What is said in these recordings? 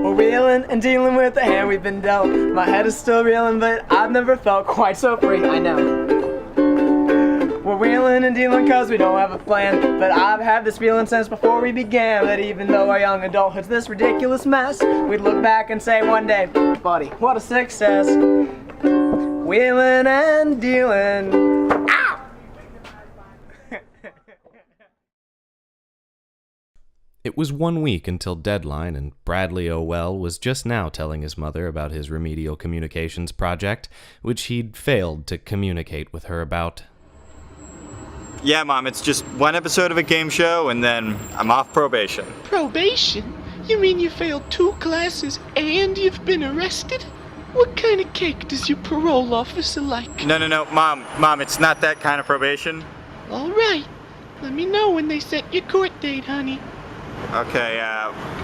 We're wheeling and dealing with the hand we've been dealt. My head is still reeling, but I've never felt quite so free, I know. We're wheeling and dealing cause we don't have a plan, but I've had this feeling since before we began, that even though our young adulthood's this ridiculous mess, we'd look back and say one day, buddy, what a success. Wheeling and dealing. Ow! It was 1 week until deadline, and Bradley O'Well was just now telling his mother about his remedial communications project, which he'd failed to communicate with her about. Yeah, Mom, it's just one episode of a game show, and then I'm off probation. Probation? You mean you failed 2 classes and you've been arrested? What kind of cake does your parole officer like? No, Mom, it's not that kind of probation. All right. Let me know when they set your court date, honey. Okay,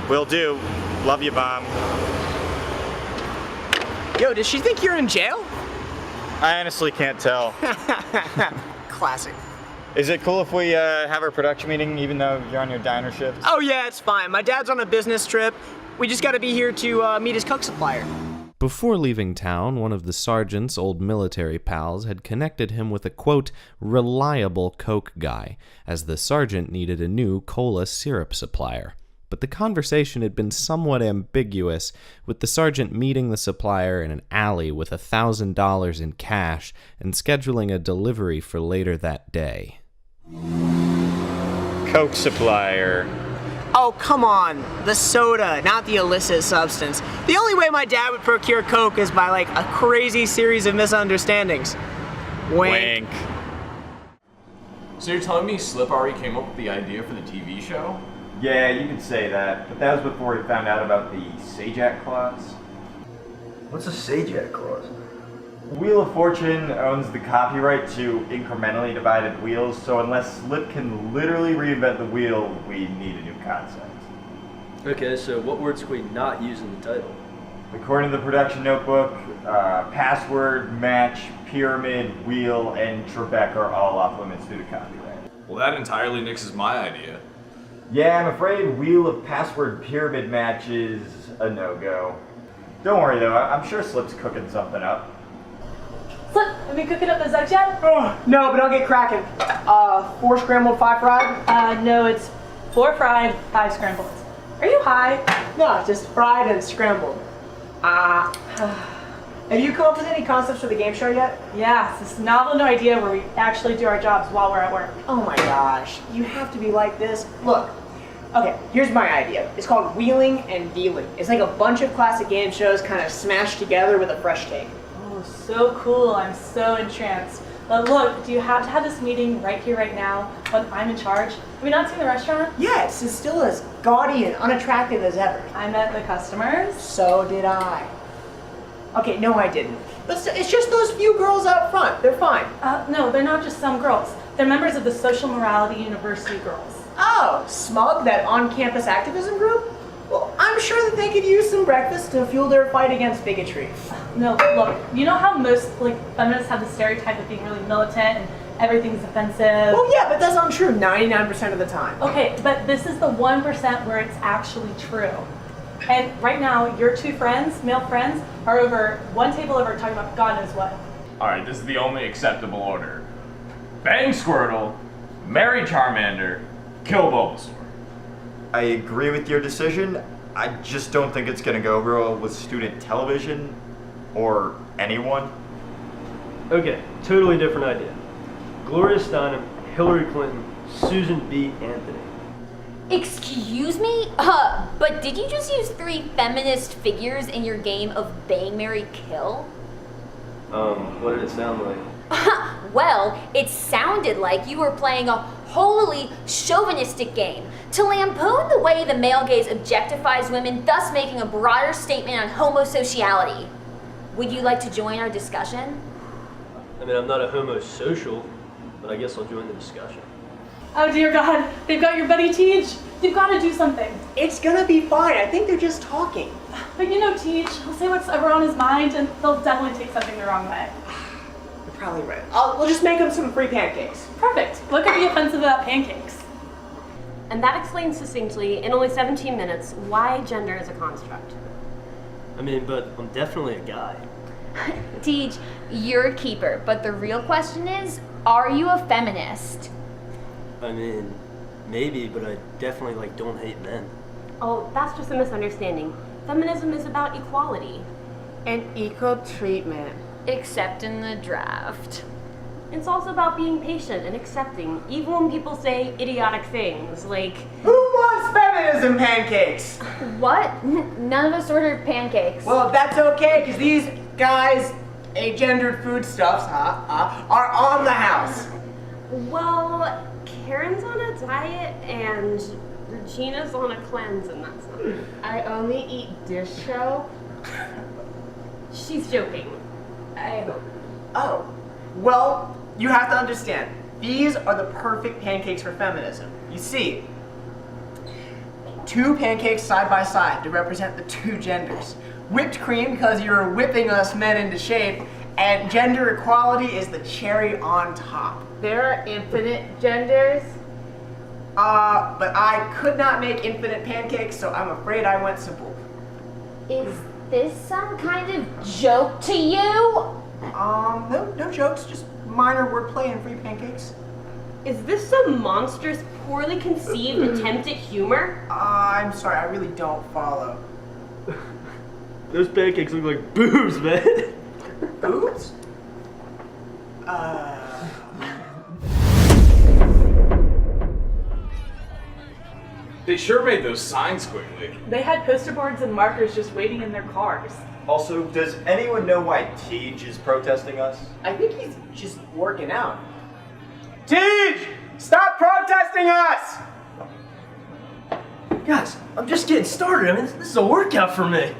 will do. Love you, Mom. Yo, does she think you're in jail? I honestly can't tell. Classic. Is it cool if we have our production meeting even though you're on your diner shift? Oh yeah, it's fine. My dad's on a business trip. We just gotta be here to meet his coke supplier. Before leaving town, one of the sergeant's old military pals had connected him with a, quote, reliable coke guy, as the sergeant needed a new cola syrup supplier. But the conversation had been somewhat ambiguous, with the sergeant meeting the supplier in an alley with $1,000 in cash and scheduling a delivery for later that day. Coke supplier. Oh, come on. The soda, not the illicit substance. The only way my dad would procure coke is by, like, a crazy series of misunderstandings. Wink. So you're telling me Slip already came up with the idea for the TV show? Yeah, you could say that, but that was before he found out about the Sajak clause. What's a Sajak clause? Wheel of Fortune owns the copyright to incrementally divided wheels, so unless Slip can literally reinvent the wheel, we need a new concept. Okay, so what words can we not use in the title? According to the production notebook, password, match, pyramid, wheel, and Trebek are all off limits due to copyright. Well, that entirely nixes my idea. Yeah, I'm afraid wheel of password pyramid match is a no-go. Don't worry though, I'm sure Slip's cooking something up. Slip, have you cooking up those eggs yet? Oh, no, but I'll get cracking. 4 scrambled, 5 fried? No, it's 4 fried, 5 scrambled. Are you high? No, just fried and scrambled. Have you come up with any concepts for the game show yet? Yeah, it's this novel new idea where we actually do our jobs while we're at work. Oh my gosh, you have to be like this. Look, okay, here's my idea. It's called Wheeling and Dealing. It's like a bunch of classic game shows kind of smashed together with a fresh take. Oh, so cool. I'm so entranced. But look, do you have to have this meeting right here, right now, when I'm in charge? Have you not seen the restaurant? Yes, it's still as gaudy and unattractive as ever. I met the customers. So did I. Okay, no I didn't. But it's just those few girls out front. They're fine. No, they're not just some girls. They're members of the Social Morality University Girls. Oh, SMUG, that on-campus activism group? Well, I'm sure that they could use some breakfast to fuel their fight against bigotry. No, look, you know how most feminists have the stereotype of being really militant and everything's offensive? Well, yeah, but that's not true 99% of the time. Okay, but this is the 1% where it's actually true. And right now, your 2 friends, male friends, are over one table over talking about God knows what. Alright, this is the only acceptable order. Bang Squirtle, marry Charmander, kill Bulbasaur. I agree with your decision. I just don't think it's gonna go over well with student television or anyone. Okay, totally different idea. Gloria Steinem, Hillary Clinton, Susan B. Anthony. Excuse me? But did you just use 3 feminist figures in your game of Bang, Marry, Kill? What did it sound like? Well, it sounded like you were playing a wholly chauvinistic game to lampoon the way the male gaze objectifies women, thus making a broader statement on homosociality. Would you like to join our discussion? I mean, I'm not a homosocial, but I guess I'll join the discussion. Oh dear God, they've got your buddy Teach. You've got to do something. It's gonna be fine. I think they're just talking. But you know Teach, he'll say what's ever on his mind and they'll definitely take something the wrong way. You're probably right. We'll just make them some free pancakes. Perfect. What could be offensive about pancakes? And that explains succinctly, in only 17 minutes, why gender is a construct. I mean, but I'm definitely a guy. Teach, you're a keeper, but the real question is, are you a feminist? I mean, maybe, but I definitely don't hate men. Oh, that's just a misunderstanding. Feminism is about equality. And equal treatment. Except in the draft. It's also about being patient and accepting, even when people say idiotic things, like... Who wants feminism pancakes? What? None of us ordered pancakes. Well, that's okay, because these guys, agendered foodstuffs, are on the house. Well, Karen's on a diet, and Regina's on a cleanse, and that's not... I only eat dish soap. She's joking. I hope. Oh, well, you have to understand, these are the perfect pancakes for feminism. You see, 2 pancakes side by side to represent the 2 genders. Whipped cream because you're whipping us men into shape, and gender equality is the cherry on top. There are infinite genders. But I could not make infinite pancakes, so I'm afraid I went simple. Is this some kind of joke to you? No jokes, just minor wordplay and free pancakes. Is this some monstrous, poorly conceived attempt at humor? I'm sorry, I really don't follow. Those pancakes look like boobs, man. Boobs? They sure made those signs quickly. They had poster boards and markers just waiting in their cars. Also, does anyone know why Tej is protesting us? I think he's just working out. Tej! Stop protesting us! Guys, I'm just getting started. I mean, this is a workout for me.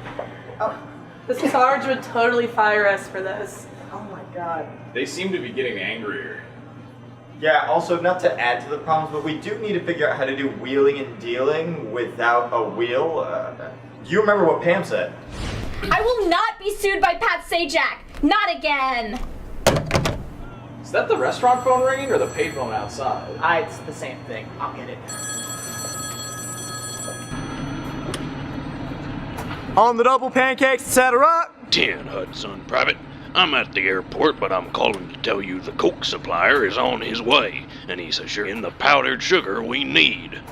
The Sarge would totally fire us for this. Oh my god. They seem to be getting angrier. Yeah, also, not to add to the problems, but we do need to figure out how to do wheeling and dealing without a wheel. Do you remember what Pam said? I will not be sued by Pat Sajak. Not again. Is that the restaurant phone ringing or the payphone outside? It's the same thing. I'll get it. On the double pancakes, etc. 10 Hudson, Private. I'm at the airport, but I'm calling to tell you the Coke supplier is on his way, and he's assuring the powdered sugar we need.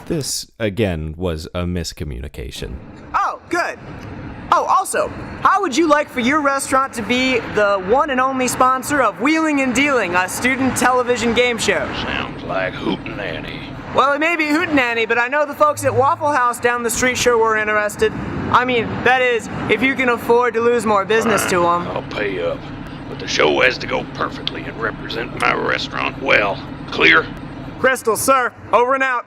This, again, was a miscommunication. Oh, good. Oh, also, how would you like for your restaurant to be the one and only sponsor of Wheeling and Dealing, a student television game show? Sounds like hootenanny. Well, it may be hootenanny, but I know the folks at Waffle House down the street sure were interested. I mean, that is, if you can afford to lose more business to them. I'll pay up, but the show has to go perfectly and represent my restaurant well. Clear? Crystal, sir, over and out.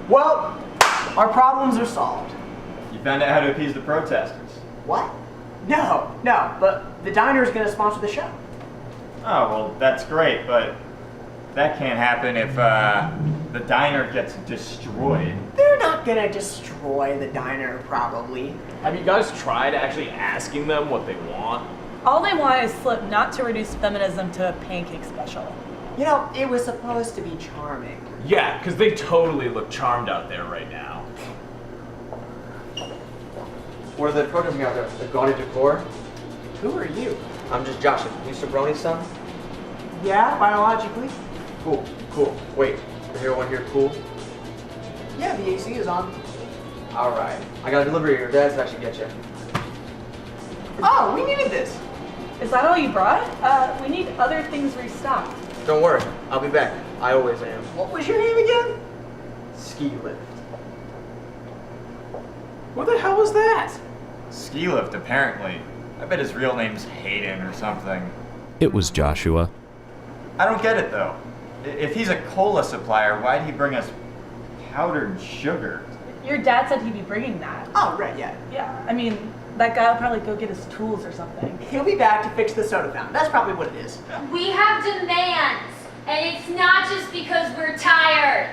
Well, our problems are solved. You found out how to appease the protesters. What? No, but the diner is going to sponsor the show. Oh, well, that's great, but that can't happen if the diner gets destroyed. They're not going to destroy the diner, probably. Have you guys tried actually asking them what they want? All they want is Flip not to reduce feminism to a pancake special. You know, it was supposed to be charming. Yeah, because they totally look charmed out there right now. What are they protesting out there? The gaudy decor? Who are you? I'm just Josh, Mr. Brony's son. Yeah, biologically. Cool. Wait, is everyone here cool? Yeah, the AC is on. Alright. I got a delivery. Your dad's actually get you. Oh, we needed this. Is that all you brought? We need other things restocked. Don't worry, I'll be back. I always am. What was your name again? Ski lift. What the hell was that? Ski lift, apparently. I bet his real name's Hayden or something. It was Joshua. I don't get it, though. If he's a cola supplier, why'd he bring us powdered sugar? Your dad said he'd be bringing that. Oh, right, yeah. Yeah, I mean, that guy will probably go get his tools or something. He'll be back to fix the soda fountain. That's probably what it is. We have demands, and it's not just because we're tired.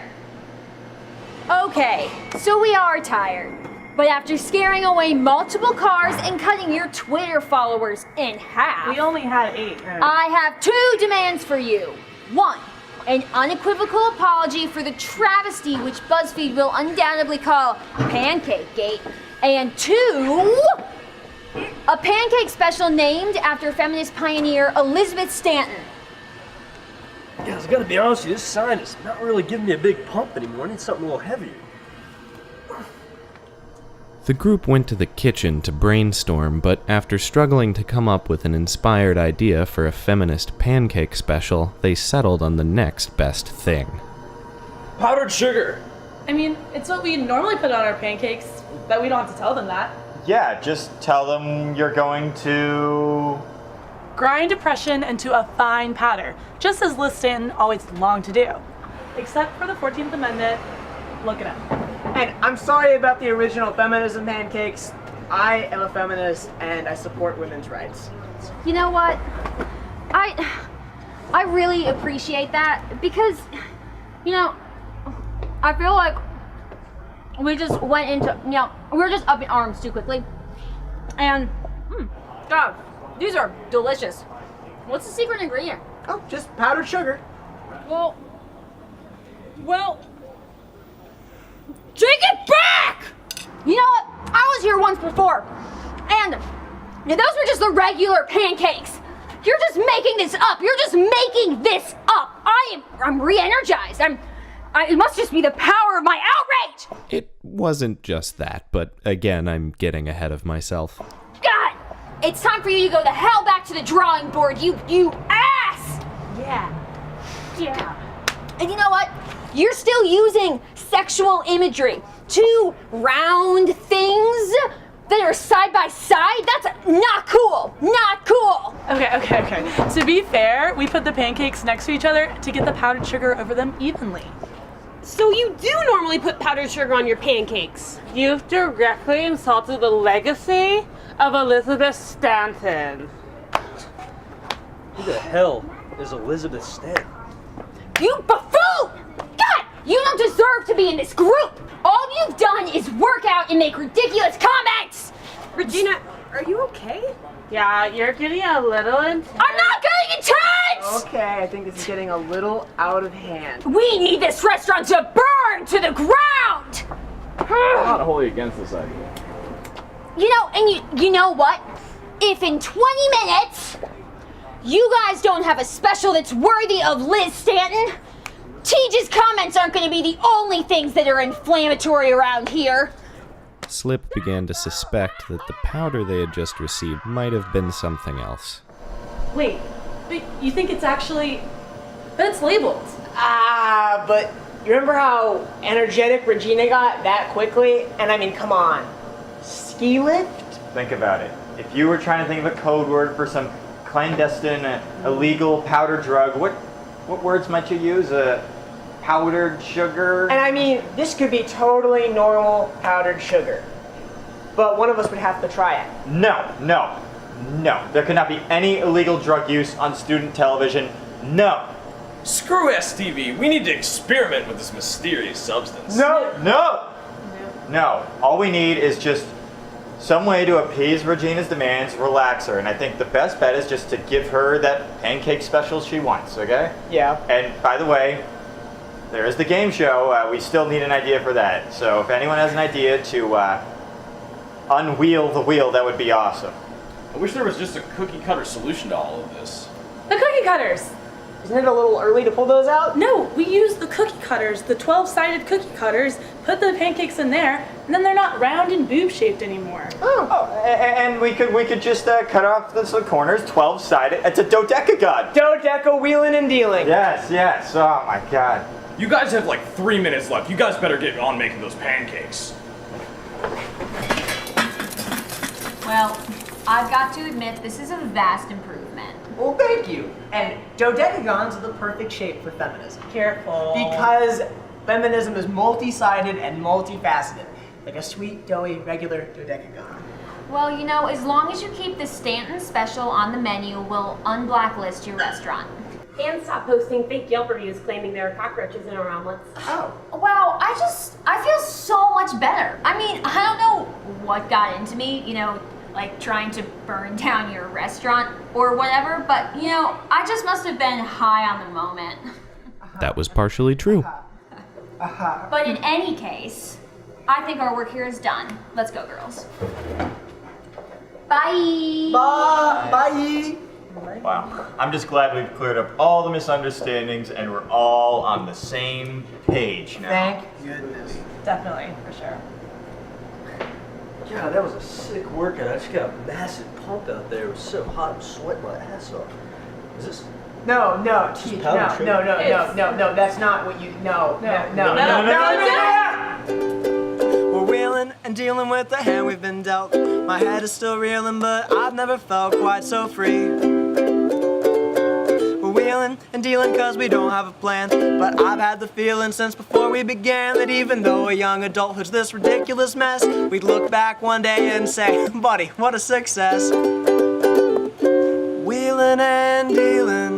Okay, so we are tired. But after scaring away multiple cars and cutting your Twitter followers in half, We only had 8. I have 2 demands for you. 1, an unequivocal apology for the travesty which BuzzFeed will undoubtedly call Pancake Gate, and 2, a pancake special named after feminist pioneer Elizabeth Stanton. Guys, I gotta be honest with you, this sign is not really giving me a big pump anymore. I need something a little heavier. The group went to the kitchen to brainstorm, but after struggling to come up with an inspired idea for a feminist pancake special, they settled on the next best thing. Powdered sugar! I mean, it's what we normally put on our pancakes, but we don't have to tell them that. Yeah, just tell them you're going to... Grind depression into a fine powder, just as Liz Stanton always longed to do. Except for the 14th Amendment, look it up. And I'm sorry about the original feminism pancakes. I am a feminist and I support women's rights. You know what? I really appreciate that because, you know, I feel like we just went into, you know, we were just up in arms too quickly. And, God, these are delicious. What's the secret ingredient? Oh, just powdered sugar. Well, take it back! You know what? I was here once before, and those were just the regular pancakes. You're just making this up. You're just making this up. I'm re-energized. It must just be the power of my outrage. It wasn't just that, but again, I'm getting ahead of myself. God, it's time for you to go the hell back to the drawing board, you ass! Yeah. And you know what? You're still using sexual imagery. 2 round things that are side by side? That's not cool. Not cool. Okay. To be fair, we put the pancakes next to each other to get the powdered sugar over them evenly. So you do normally put powdered sugar on your pancakes? You've directly insulted the legacy of Elizabeth Stanton. Who the hell is Elizabeth Stanton? You buffoon! God, you don't deserve to be in this group. All you've done is work out and make ridiculous comments. Regina, are you okay? Yeah, you're getting a little intense. I'm not getting intense! Okay, I think this is getting a little out of hand. We need this restaurant to burn to the ground! I'm not wholly against this idea. You know, and you know what? If in 20 minutes you guys don't have a special that's worthy of Liz Stanton, Teej's comments aren't going to be the only things that are inflammatory around here. Slip began to suspect that the powder they had just received might have been something else. Wait, but you think it's actually... But it's labeled. But you remember how energetic Regina got that quickly? And I mean, come on. Ski lift? Think about it. If you were trying to think of a code word for some clandestine, illegal powder drug, what words might you use? Powdered sugar? And I mean, this could be totally normal powdered sugar. But one of us would have to try it. No. There cannot be any illegal drug use on student television. No. Screw STV. We need to experiment with this mysterious substance. No. All we need is just some way to appease Regina's demands, relax her, and I think the best bet is just to give her that pancake special she wants, okay? Yeah. And by the way, there is the game show. We still need an idea for that. So if anyone has an idea to unwheel the wheel, that would be awesome. I wish there was just a cookie-cutter solution to all of this. The cookie cutters! Isn't it a little early to pull those out? No, we use the cookie cutters, the 12-sided cookie cutters, put the pancakes in there, and then they're not round and boob-shaped anymore. And we could just cut off the corners, 12-sided. It's a dodecagon. Dodeca wheeling and dealing. Yes. Oh my God. You guys have like 3 minutes left. You guys better get on making those pancakes. Well, I've got to admit, this is a vast improvement. Well, thank you. And dodecagons are the perfect shape for feminism. Careful. Because feminism is multi-sided and multifaceted, like a sweet, doughy, regular dodecagon. Well, you know, as long as you keep the Stanton special on the menu, we'll unblacklist your restaurant. And stop posting fake Yelp reviews claiming there are cockroaches in our omelets. Oh. Wow, I feel so much better. I mean, I don't know what got into me, you know, like trying to burn down your restaurant or whatever, but, you know, I just must have been high on the moment. That was partially true. But in any case, I think our work here is done. Let's go, girls. Bye. Bye. Wow. I'm just glad we've cleared up all the misunderstandings and we're all on the same page now. Thank goodness. Definitely, for sure. God, that was a sick workout. I just got a massive pump out there. It was so hot, I'm sweating my ass off. Is this? No, Teach, no, that's not what you, no. We're wheeling and dealing with the hand we've been dealt. My head is still reeling, but I've never felt quite so free. We're wheeling and dealing cause we don't have a plan, but I've had the feeling since before we began that even though a young adulthood's this ridiculous mess, we'd look back one day and say, buddy, what a success. Wheeling and dealing,